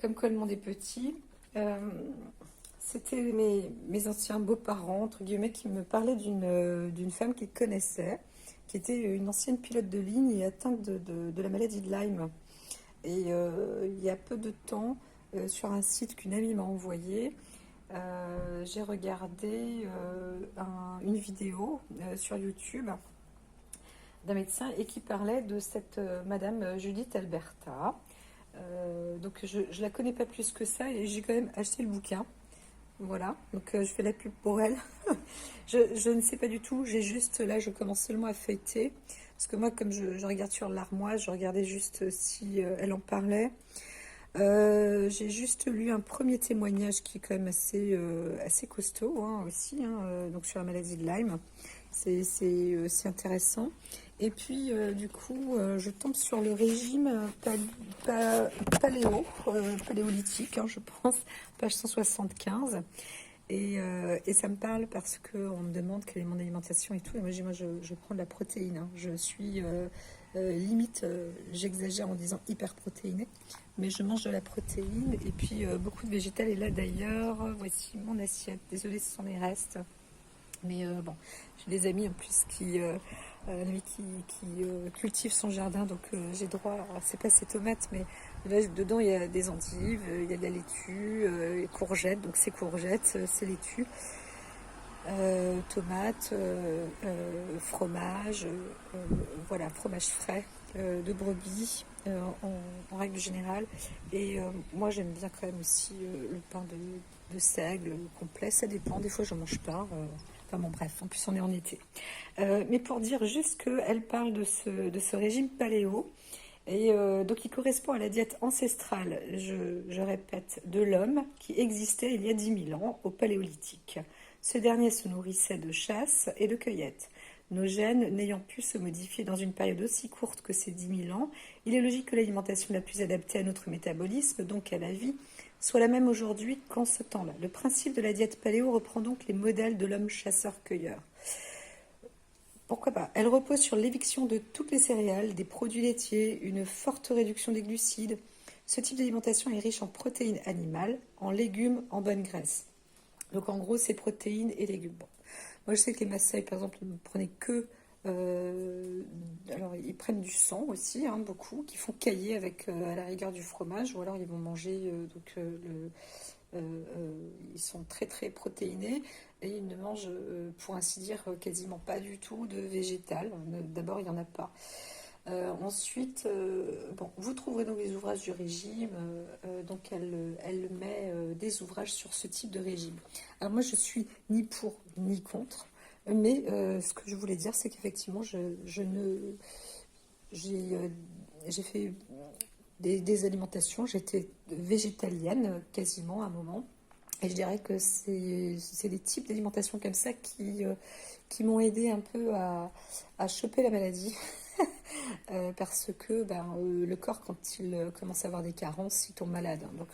Comme quoi le monde est petit. Euh, C'était mes anciens beaux-parents, entre guillemets, qui me parlaient d'une femme qu'ils connaissaient, qui était une ancienne pilote de ligne et atteinte de la maladie de Lyme. Et il y a peu de temps, sur un site qu'une amie m'a envoyé, j'ai regardé une vidéo sur YouTube d'un médecin et qui parlait de cette Madame Judith Alberta. Donc je la connais pas plus que ça et j'ai quand même acheté le bouquin. Voilà, donc je fais la pub pour elle. Je ne sais pas du tout, j'ai juste, là je commence seulement à feuilleter. Parce que moi, comme je regarde sur l'armoire, je regardais juste si elle en parlait. J'ai juste lu un premier témoignage qui est quand même assez costaud hein, aussi, hein, donc sur la maladie de Lyme. C'est intéressant. Et puis, du coup, je tombe sur le régime paléolithique, hein, je pense, page 175. Et ça me parle parce qu'on me demande quelle est mon alimentation et tout. Et moi, je prends de la protéine. Hein. Je suis limite, j'exagère en disant hyper protéinée, mais je mange de la protéine et puis beaucoup de végétal. Et là, d'ailleurs, voici mon assiette. Désolée, ce sont les restes. Mais bon, j'ai des amis en plus un ami qui cultive son jardin, donc j'ai droit, alors c'est pas ses tomates, mais là dedans il y a des endives, il y a de la laitue, courgettes, donc c'est courgettes, c'est laitue, tomates, fromage, voilà, fromage frais de brebis en règle générale. Et moi j'aime bien quand même aussi le pain de seigle complet, ça dépend, des fois je mange pas. Enfin bon, bref, en plus on est en été. Mais pour dire juste qu'elle parle de ce régime paléo, et donc il correspond à la diète ancestrale, je répète, de l'homme qui existait il y a 10 000 ans au paléolithique. Ce dernier se nourrissait de chasse et de cueillette. Nos gènes n'ayant pu se modifier dans une période aussi courte que ces 10 000 ans, il est logique que l'alimentation la plus adaptée à notre métabolisme, donc à la vie, soit la même aujourd'hui qu'en ce temps-là. Le principe de la diète paléo reprend donc les modèles de l'homme chasseur-cueilleur. Pourquoi pas? Elle repose sur l'éviction de toutes les céréales, des produits laitiers, une forte réduction des glucides. Ce type d'alimentation est riche en protéines animales, en légumes, en bonnes graisses. Donc en gros, c'est protéines et légumes. Bon. Moi, je sais que les Maasai, par exemple, ne prenaient que... alors, ils prennent du sang aussi, hein, beaucoup, qui font cailler avec, à la rigueur, du fromage, ou alors ils vont manger ils sont très très protéinés et ils ne mangent, pour ainsi dire, quasiment pas du tout de végétal. D'abord, il n'y en a pas. Ensuite, bon, vous trouverez donc les ouvrages du régime. Donc, elle met des ouvrages sur ce type de régime. Alors, moi, je suis ni pour ni contre. Mais ce que je voulais dire, c'est qu'effectivement, je ne, j'ai fait des alimentations. J'étais végétalienne quasiment à un moment. Et je dirais que c'est des types d'alimentation comme ça qui m'ont aidé un peu à choper la maladie. Parce que le corps, quand il commence à avoir des carences, il tombe malade. Hein. Donc,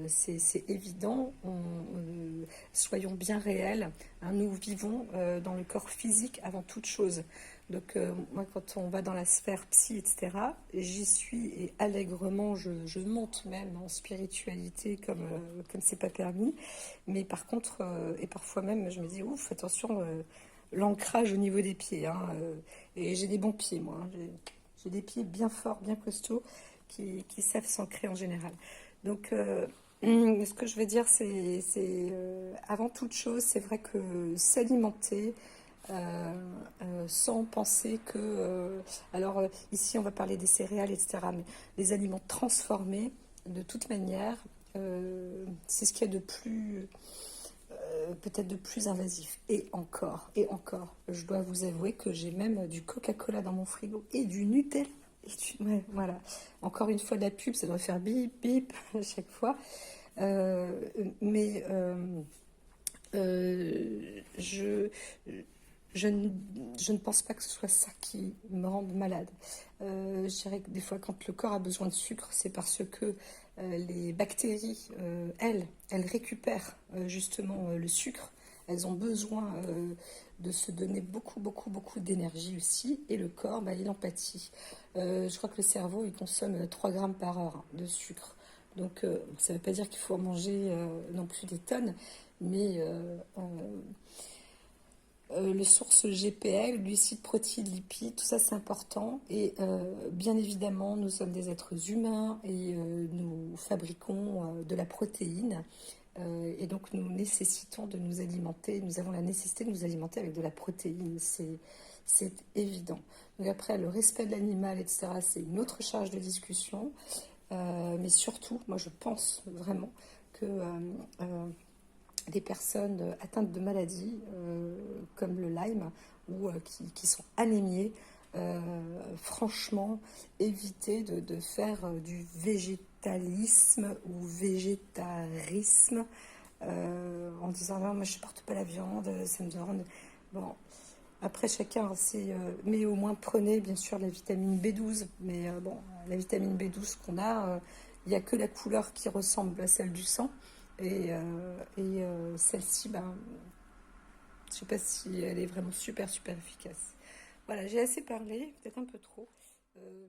c'est évident, soyons bien réels, hein, nous vivons dans le corps physique avant toute chose. Donc moi quand on va dans la sphère psy, etc., j'y suis et allègrement je monte même en spiritualité comme c'est pas permis. Mais par contre, et parfois même je me dis, ouf, attention, l'ancrage au niveau des pieds. Hein, et j'ai des bons pieds moi, hein, j'ai des pieds bien forts, bien costauds qui savent s'ancrer en général. Donc, ce que je veux dire, avant toute chose, c'est vrai que s'alimenter sans penser que... alors, ici, on va parler des céréales, etc., mais les aliments transformés, de toute manière, c'est ce qu'il y a de plus... peut-être de plus invasif. Et encore, je dois vous avouer que j'ai même du Coca-Cola dans mon frigo et du Nutella. Ouais, voilà. Encore une fois de la pub, ça doit faire bip bip à chaque fois. Euh, mais je, je, ne, je ne pense pas que ce soit ça qui me rende malade. Je dirais que des fois, quand le corps a besoin de sucre, c'est parce que les bactéries, elles récupèrent justement le sucre. Elles ont besoin de se donner beaucoup, beaucoup, beaucoup d'énergie aussi. Et le corps, il en pâtit. Je crois que le cerveau, il consomme 3 grammes par heure hein, de sucre. Donc, ça ne veut pas dire qu'il faut en manger non plus des tonnes, mais les sources GPL, glucides, protéines, lipides, tout ça c'est important. Et bien évidemment, nous sommes des êtres humains et nous fabriquons de la protéine. Et donc nous nécessitons de nous alimenter, nous avons la nécessité de nous alimenter avec de la protéine, c'est évident. Donc après, le respect de l'animal, etc., c'est une autre charge de discussion. Mais surtout, moi je pense vraiment que des personnes atteintes de maladies comme le Lyme ou qui sont anémiées, franchement, éviter de faire du végétalisme ou végétarisme en disant non, moi je supporte pas la viande, ça me donne. Bon, après chacun, c'est. Mais au moins prenez bien sûr la vitamine B12. Mais bon, la vitamine B12 qu'on a, il n'y a que la couleur qui ressemble à celle du sang. Et celle-ci, ben, je sais pas si elle est vraiment super super efficace. Voilà, j'ai assez parlé, peut-être un peu trop. Euh,